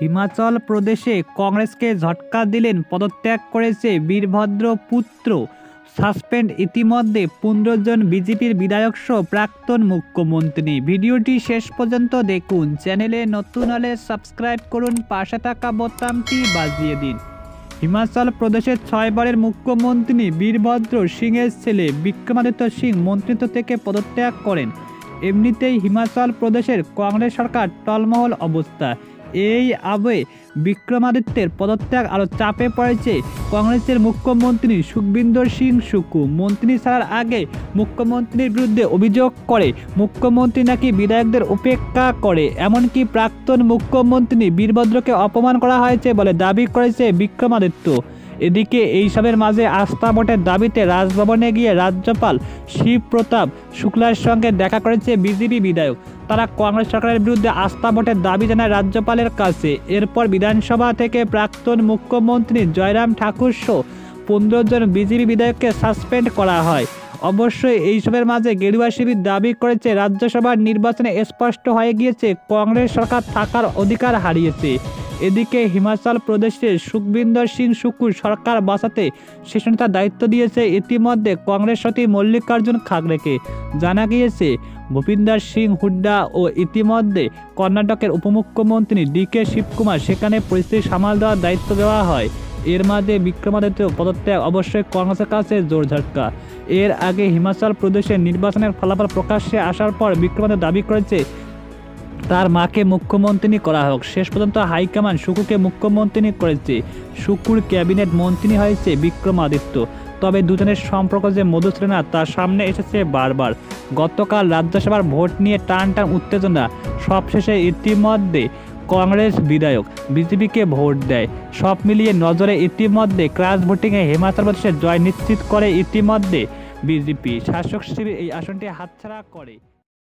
হিমাচল প্রদেশে কংগ্রেসকে ঝটকা দিলেন, পদত্যাগ করেছে বীরভদ্র পুত্র। সাসপেন্ড ইতিমধ্যে 15 জন বিজেপির বিধায়ক সহ প্রাক্তন মুখ্যমন্ত্রী। ভিডিওটি শেষ পর্যন্ত দেখুন। চ্যানেলে নতুন হলে সাবস্ক্রাইব করুন, পাশে থাকা বোতামটি বাজিয়ে দিন। হিমাচল প্রদেশের 6 বারের মুখ্যমন্ত্রী বীরভদ্র সিংয়ের ছেলে বিক্রমাদিত্য সিং মন্ত্রিত্ব থেকে পদত্যাগ করেন। এমনিতেই হিমাচল প্রদেশের কংগ্রেস সরকার টলমহল অবস্থা। এই আবহে বিক্রমাদিত্যের পদত্যাগ আরও চাপে পড়েছে কংগ্রেসের মুখ্যমন্ত্রী সুখবিন্দর সিং সুকু। মন্ত্রী ছাড়ার আগে মুখ্যমন্ত্রীর বিরুদ্ধে অভিযোগ করে মুখ্যমন্ত্রী নাকি বিধায়কদের উপেক্ষা করে, এমনকি প্রাক্তন মুখ্যমন্ত্রী বীরভদ্রকে অপমান করা হয়েছে বলে দাবি করেছে বিক্রমাদিত্য। এদিকে এইসবের মাঝে আস্থা ভোটের দাবিতে রাজভবনে গিয়ে রাজ্যপাল শিবপ্রতাপ শুক্লার সঙ্গে দেখা করেছে বিজেপি বিধায়ক। তারা কংগ্রেস সরকারের বিরুদ্ধে আস্থা ভোটের দাবি জানায় রাজ্যপালের কাছে। এরপর বিধানসভা থেকে প্রাক্তন মুখ্যমন্ত্রী জয়রাম ঠাকুর সহ 15 জন বিজেপি বিধায়ককে সাসপেন্ড করা হয়। অবশ্যই এইসবের মাঝে গেরুয়া শিবির দাবি করেছে রাজ্যসভার নির্বাচনে স্পষ্ট হয়ে গিয়েছে কংগ্রেস সরকার থাকার অধিকার হারিয়েছে। এদিকে হিমাচল প্রদেশের সুখবিন্দর সিং সুকুর সরকার বাঁচাতে শীর্ষ নেতার দায়িত্ব দিয়েছে ইতিমধ্যে কংগ্রেস সচিব মল্লিকার্জুন খাড়গেকে। জানা গিয়েছে ভূপিন্দর সিং হুড্ডা ও ইতিমধ্যে কর্ণাটকের উপমুখ্যমন্ত্রী ডিকে শিবকুমার সেখানে পরিস্থিতি সামাল দেওয়ার দায়িত্ব দেওয়া হয়। এর মাঝে বিক্রমাদিত্য পদত্যাগ অবশ্যই কংগ্রেসের কাছে জোর ঝটকা। এর আগে হিমাচল প্রদেশের নির্বাচনের ফলাফল প্রকাশ্যে আসার পর বিক্রমাদিত্য দাবি করেছে তার মাকে মুখ্যমন্ত্রী করা হোক। শেষ পর্যন্ত হাইকমান্ড সুকুকে মুখ্যমন্ত্রী করেছে। সুকুর ক্যাবিনেট মন্ত্রী হয়েছে বিক্রমাদিত্য। তবে দুজনের সম্পর্ক যে মধুর ছিল না তার সামনে এসেছে বারবার। গতকাল রাজ্যসভার ভোট নিয়ে টান উত্তেজনা। সবশেষে ইতিমধ্যে কংগ্রেস বিধায়ক বিজেপিকে ভোট দেয়। সব মিলিয়ে নজরে ইতিমধ্যে ক্রাস ভোটিংয়ে হিমাচল প্রদেশের জয় নিশ্চিত করে ইতিমধ্যে বিজেপি। শাসক শিবির এই আসনটি হাতছাড়া করে।